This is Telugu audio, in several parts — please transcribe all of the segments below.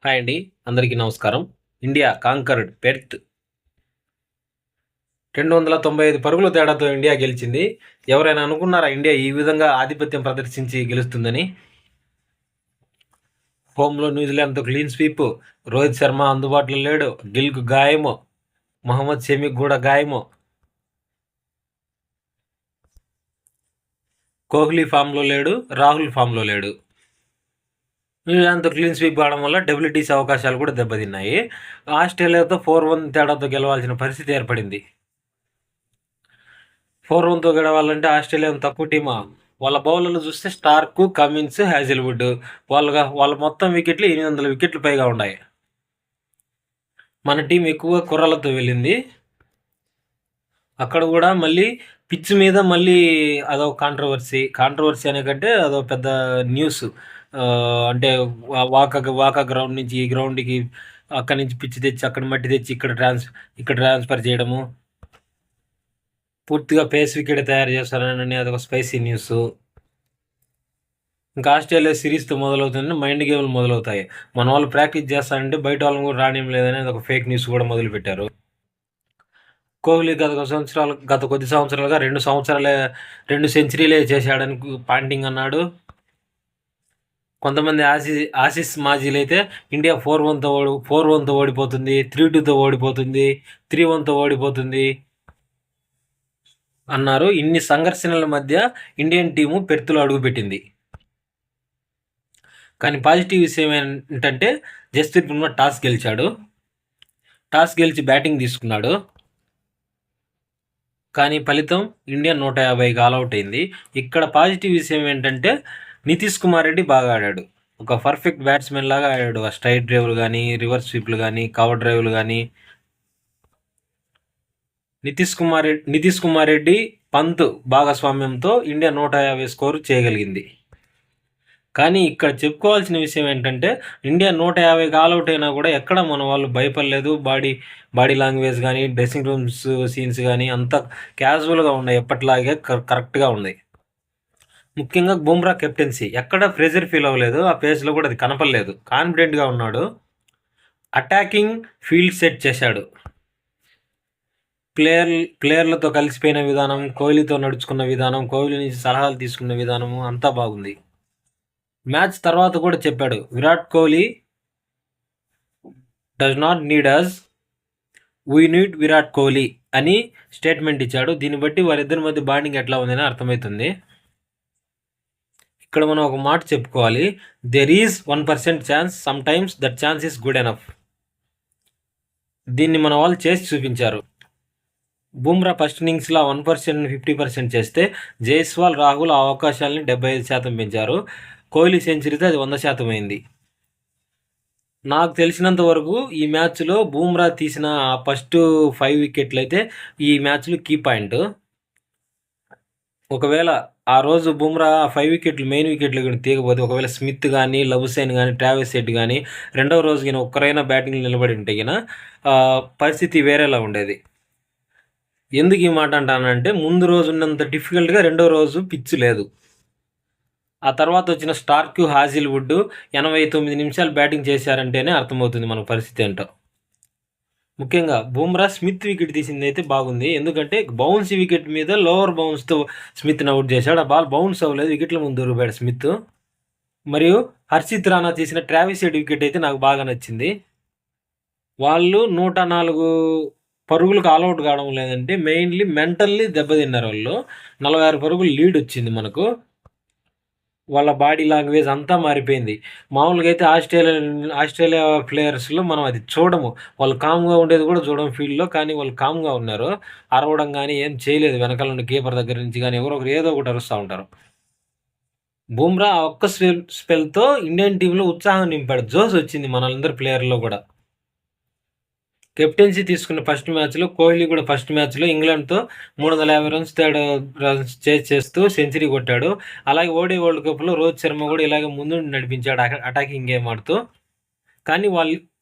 హాయ్ అండి. అందరికీ నమస్కారం. ఇండియా కాంకర్డ్ పెర్త్ 295 పరుగుల తేడాతో ఇండియా గెలిచింది. ఎవరైనా అనుకున్నారా ఇండియా ఈ విధంగా ఆధిపత్యం ప్రదర్శించి గెలుస్తుందని? హోమ్‌లో న్యూజిలాండ్‌తో క్లీన్ స్వీప్. రోహిత్ శర్మ అందుబాటులో లేడు. గిల్‌కు గాయము. మహమ్మద్ షమికి కూడా గాయము. కోహ్లీ ఫామ్‌లో లేడు. రాహుల్ ఫామ్‌లో లేడు. న్యూజిలాండ్‌తో క్లీన్ స్వీప్ కావడం వల్ల డబ్ల్యూటీసీ అవకాశాలు కూడా దెబ్బతిన్నాయి. ఆస్ట్రేలియాతో 4-1 తేడాతో గెలవాల్సిన పరిస్థితి ఏర్పడింది. 4-1తో గెలవాలంటే ఆస్ట్రేలియా తక్కువ టీమా? వాళ్ళ బౌలర్లు చూస్తే స్టార్క్, కమిన్స్, హ్యాజిల్వుడ్ వాళ్ళ మొత్తం వికెట్లు 800 వికెట్లు పైగా ఉన్నాయి. మన టీం ఎక్కువ కుర్రలతో వెళ్ళింది. అక్కడ కూడా మళ్ళీ పిచ్ మీద మళ్ళీ అదో కాంట్రవర్సీ అనే కంటే అదో పెద్ద న్యూస్. అంటే వాకా గ్రౌండ్ నుంచి ఈ గ్రౌండ్కి అక్కడి నుంచి పిచ్ తెచ్చి అక్కడ మట్టి తెచ్చి ఇక్కడ ట్రాన్స్ఫర్ చేయడము, పూర్తిగా పేస్ వికెట్ తయారు చేస్తారని అదొక స్పైసీ న్యూస్. ఇంకా ఆస్ట్రేలియా సిరీస్తో మొదలవుతుందంటే మైండ్ గేమ్లు మొదలవుతాయి. మన వాళ్ళు ప్రాక్టీస్ చేస్తారంటే బయట వాళ్ళని కూడా రానియం లేదని ఒక ఫేక్ న్యూస్ కూడా మొదలుపెట్టారు. కోహ్లీ గత కొద్ది సంవత్సరాలుగా 2 సెంచరీలే చేశాడని పాంటింగ్ అన్నాడు. కొంతమంది ఆసీస్ మాజీలు అయితే ఇండియా 4-1తో ఓడిపోతుంది, 3-2తో ఓడిపోతుంది, 3-1తో ఓడిపోతుంది అన్నారు. ఇన్ని సంఘర్షణల మధ్య ఇండియన్ టీము పెర్త్లో అడుగుపెట్టింది. కానీ పాజిటివ్ విషయం ఏంటంటే జస్ప్రీత్ బుమ్రా టాస్ గెలిచి బ్యాటింగ్ తీసుకున్నాడు. కానీ ఫలితం ఇండియా 150కి ఆల్అవుట్ అయింది. ఇక్కడ పాజిటివ్ విషయం ఏంటంటే నితీష్ కుమార్ రెడ్డి బాగా ఆడాడు. ఒక పర్ఫెక్ట్ బ్యాట్స్మెన్ లాగా ఆడాడు. ఆ స్ట్రైట్ డ్రైవ్లు కానీ, రివర్స్ స్వీప్లు కానీ, కవర్ డ్రైవ్లు కానీ. నితీష్ కుమార్ రెడ్డి, పంత్ భాగస్వామ్యంతో ఇండియా 150 స్కోరు చేయగలిగింది. కానీ ఇక్కడ చెప్పుకోవాల్సిన విషయం ఏంటంటే ఇండియా 150కి ఆల్అవుట్ అయినా కూడా ఎక్కడ మన వాళ్ళు భయపడలేదు. బాడీ లాంగ్వేజ్ కానీ, డ్రెస్సింగ్ రూమ్స్ సీన్స్ కానీ అంతా క్యాజువల్గా ఉన్నాయి. ఎప్పటిలాగే కరెక్ట్గా ఉన్నాయి. ముఖ్యంగా బుమ్రా కెప్టెన్సీ ఎక్కడ ప్రెజర్ ఫీల్ అవ్వలేదు. ఆ పేస్లో కూడా అది కనపడలేదు. కాన్ఫిడెంట్గా ఉన్నాడు. అటాకింగ్ ఫీల్డ్ సెట్ చేశాడు. ప్లేయర్లతో కలిసిపోయిన విధానం, కోహ్లీతో నడుచుకున్న విధానం, కోహ్లీ నుంచి సలహాలు తీసుకున్న విధానము అంతా బాగుంది. మ్యాచ్ తర్వాత కూడా చెప్పాడు, Virat Kohli does not need us, we need Virat Kohli అని స్టేట్మెంట్ ఇచ్చాడు. దీన్ని బట్టి వారిద్దరి మధ్య బాండింగ్ ఎట్లా ఉందని అర్థమవుతుంది. ఇక్కడ మనం ఒక మాట చెప్పుకోవాలి, there is 1% chance, some times that chance is good enough. దీన్ని మన వాళ్ళు చేసి చూపించారు. బుమ్రా ఫస్ట్ ఇన్నింగ్స్లో 1%, 50% చేస్తే జైస్వాల్, రాహుల్ ఆ అవకాశాలని 75% పెంచారు. కోహ్లీ సెంచరీతో అది 100% అయింది. నాకు తెలిసినంత వరకు ఈ మ్యాచ్లో బుమ్రా తీసిన ఫస్ట్ 5 వికెట్లు అయితే ఈ మ్యాచ్లో కీ పాయింట్. ఒకవేళ ఆ రోజు బుమ్రా 5 వికెట్లు మెయిన్ వికెట్లు కానీ తీయకపోతే, ఒకవేళ స్మిత్ కానీ, లబుసైన్ కానీ, ట్రావిస్ హెడ్ కానీ రెండవ రోజు కానీ ఒక్కరైనా బ్యాటింగ్ నిలబడి ఉంటే గిన పరిస్థితి వేరేలా ఉండేది. ఎందుకు ఈ మాట అంటానంటే ముందు రోజు ఉన్నంత డిఫికల్ట్గా రెండో రోజు పిచ్ లేదు. ఆ తర్వాత వచ్చిన స్టార్క్, హాజిల్వుడ్ 89 నిమిషాలు బ్యాటింగ్ చేశారంటేనే అర్థమవుతుంది మన పరిస్థితి ఏంటో. ముఖ్యంగా బుమ్రా స్మిత్ వికెట్ తీసింది అయితే బాగుంది. ఎందుకంటే బౌన్స్ వికెట్ మీద లోవర్ బౌన్స్తో స్మిత్ని అవుట్ చేశాడు. ఆ బాల్ బౌన్స్ అవ్వలేదు, వికెట్ల ముందు దొరికాడు స్మిత్. మరియు హర్షిత్ రాణా తీసిన ట్రావిస్ హెడ్ వికెట్ అయితే నాకు బాగా నచ్చింది. వాళ్ళు 104 పరుగులకు ఆల్అవుట్ కావడం లేదంటే మెయిన్లీ మెంటల్లీ దెబ్బతిన్నారు వాళ్ళు. 46 పరుగులు లీడ్ వచ్చింది మనకు. వాళ్ళ బాడీ లాంగ్వేజ్ అంతా మారిపోయింది. మామూలుగా అయితే ఆస్ట్రేలియా ప్లేయర్స్లో మనం అది చూడము. వాళ్ళు కామ్గా ఉండేది కూడా చూడము ఫీల్డ్లో. కానీ వాళ్ళు కామ్గా ఉన్నారు. అరవడం కానీ ఏం చేయలేదు. వెనకాల నుండి కీపర్ దగ్గర నుంచి కానీ ఎవరో ఒకరు ఏదో ఒకటి అరుస్తూ ఉంటారు. బుమ్రా ఆ ఒక్క స్పెల్తో ఇండియన్ టీంలో ఉత్సాహం నింపాడు. జోస్ వచ్చింది మనందరి ప్లేయర్లో కూడా. కెప్టెన్సీ తీసుకున్న ఫస్ట్ మ్యాచ్లో కోహ్లీ కూడా ఫస్ట్ మ్యాచ్లో ఇంగ్లాండ్తో 350 రన్స్ చేస్తూ సెంచరీ కొట్టాడు. అలాగే ఓడి వరల్డ్ కప్లో రోహిత్ శర్మ కూడా ఇలాగే ముందు నడిపించాడు అటాకింగ్ గేమ్ ఆడుతూ.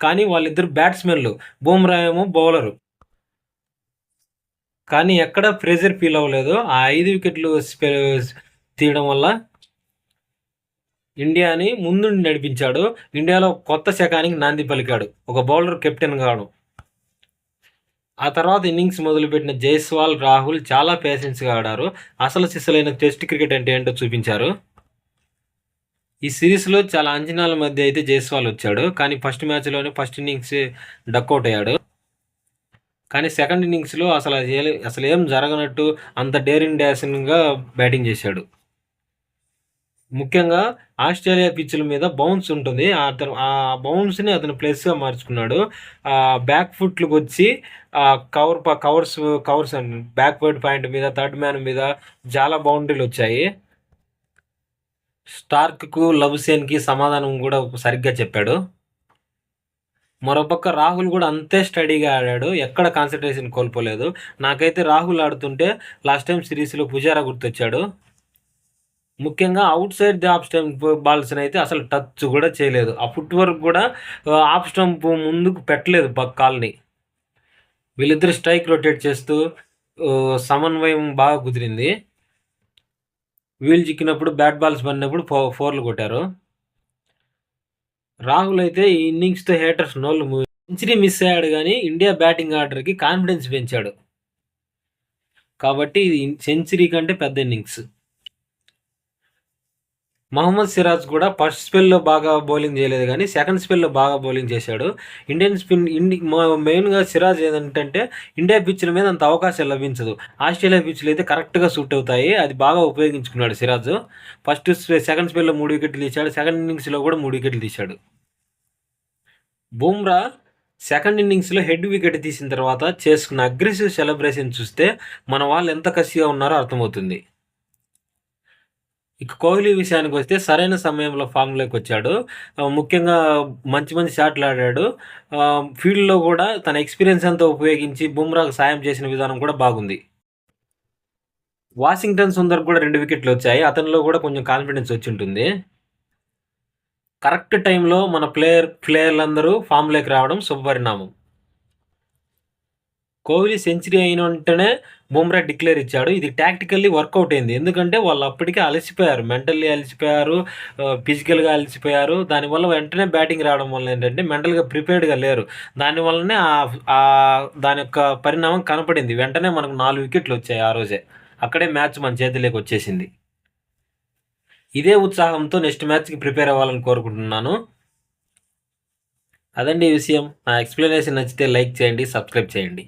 కానీ వాళ్ళిద్దరు బ్యాట్స్మెన్లు, బుమ్రా ఏమో బౌలరు. కానీ ఎక్కడ ప్రెజర్ ఫీల్ అవ్వలేదు. ఆ 5 వికెట్లు తీయడం వల్ల ఇండియాని ముందుండి నడిపించాడు. ఇండియాలో కొత్త శకానికి నాంది పలికాడు ఒక బౌలర్ కెప్టెన్గాను. ఆ తర్వాత ఇన్నింగ్స్ మొదలుపెట్టిన జైస్వాల్, రాహుల్ చాలా పేషెన్స్గా ఆడారు. అసలు సిసలైన టెస్ట్ క్రికెట్ అంటే ఏంటో చూపించారు. ఈ సిరీస్లో చాలా అంచనాల మధ్య అయితే జైస్వాల్ వచ్చాడు, కానీ ఫస్ట్ మ్యాచ్లోనే ఫస్ట్ ఇన్నింగ్స్ డక్అవుట్ అయ్యాడు. కానీ సెకండ్ ఇన్నింగ్స్లో అసలు ఏం జరగనట్టు అంత డేరింగ్ డాషింగ్గా బ్యాటింగ్ చేశాడు. ముఖ్యంగా ఆస్ట్రేలియా పిచ్చుల మీద బౌన్స్ ఉంటుంది. ఆ బౌన్స్ని అతను ప్లస్గా మార్చుకున్నాడు. బ్యాక్ ఫుట్లకు వచ్చి కవర్స్ అండ్ బ్యాక్వర్డ్ పాయింట్ మీద, థర్డ్ మ్యాన్ మీద చాలా బౌండరీలు వచ్చాయి. స్టార్క్కు, లబుసేన్కి సమాధానం కూడా సరిగ్గా చెప్పాడు. మరోపక్క రాహుల్ కూడా అంతే స్టడీగా ఆడాడు, ఎక్కడ కాన్సన్ట్రేషన్ కోల్పోలేదు. నాకైతే రాహుల్ ఆడుతుంటే లాస్ట్ టైం సిరీస్లో పుజారా గుర్తొచ్చాడు. ముఖ్యంగా outside the off stump బాల్స్ని అయితే అసలు టచ్ కూడా చేయలేదు. ఆ ఫుట్ వర్క్ కూడా ఆఫ్ స్టంప్ ముందుకు పెట్టలేదు కాల్ని. వీళ్ళిద్దరు స్ట్రైక్ రొటేట్ చేస్తూ సమన్వయం బాగా కుదిరింది. వీళ్ళు చిక్కినప్పుడు బ్యాట్ బాల్స్ పడినప్పుడు ఫోర్లు కొట్టారు. రాహుల్ అయితే ఈ ఇన్నింగ్స్తో హేటర్స్ నోళ్ళు సెంచరీ మిస్ అయ్యాడు, కానీ ఇండియా బ్యాటింగ్ ఆర్డర్కి కాన్ఫిడెన్స్ పెంచాడు. కాబట్టి ఇది సెంచరీ కంటే పెద్ద ఇన్నింగ్స్. మహమ్మద్ సిరాజ్ కూడా ఫస్ట్ స్పెల్లో బాగా బౌలింగ్ చేయలేదు, కానీ సెకండ్ స్పెల్లో బాగా బౌలింగ్ చేశాడు. మెయిన్గా సిరాజ్ ఏంటంటే ఇండియా పిచ్ల మీద అంత అవకాశం లభించదు. ఆస్ట్రేలియా పిచ్లు అయితే కరెక్ట్గా సూట్ అవుతాయి, అది బాగా ఉపయోగించుకున్నాడు సిరాజ్. సెకండ్ స్పెల్లో 3 వికెట్లు తీశాడు, సెకండ్ ఇన్నింగ్స్లో కూడా 3 వికెట్లు తీశాడు. బుమ్రా సెకండ్ ఇన్నింగ్స్లో హెడ్ వికెట్ తీసిన తర్వాత చేసుకున్న అగ్రెసివ్ సెలబ్రేషన్ చూస్తే మన వాళ్ళు ఎంత కసిగా ఉన్నారో అర్థమవుతుంది. ఇక కోహ్లీ విషయానికి వస్తే సరైన సమయంలో ఫామ్లోకి వచ్చాడు. ముఖ్యంగా మంచి మంచి షాట్లు ఆడాడు. ఫీల్డ్లో కూడా తన ఎక్స్పీరియన్స్ అంతా ఉపయోగించి బుమ్రాకు సాయం చేసిన విధానం కూడా బాగుంది. వాషింగ్టన్ సుందర్ కూడా 2 వికెట్లు వచ్చాయి, అతనిలో కూడా కొంచెం కాన్ఫిడెన్స్ వచ్చి ఉంటుంది. కరెక్ట్ టైంలో మన ప్లేయర్లందరూ ఫామ్లోకి రావడం శుభపరిణామం. కోహ్లీ సెంచరీ అయిన వెంటనే బుమ్రా డిక్లేర్ ఇచ్చాడు. ఇది టాక్టికల్లీ వర్కౌట్ అయింది, ఎందుకంటే వాళ్ళు అప్పటికే అలసిపోయారు, మెంటల్లీ అలసిపోయారు, ఫిజికల్గా అలసిపోయారు. దానివల్ల వెంటనే బ్యాటింగ్ రావడం వల్ల ఏంటంటే మెంటల్గా ప్రిపేర్డ్గా లేరు. దానివల్లనే దాని యొక్క పరిణామం కనపడింది. వెంటనే మనకు 4 వికెట్లు వచ్చాయి ఆ రోజే. అక్కడే మ్యాచ్ మన చేతిలోకి వచ్చేసింది. ఇదే ఉత్సాహంతో నెక్స్ట్ మ్యాచ్కి ప్రిపేర్ అవ్వాలని కోరుకుంటున్నాను. అదండి ఈ విషయం. నా ఎక్స్ప్లెనేషన్ నచ్చితే లైక్ చేయండి, సబ్స్క్రైబ్ చేయండి.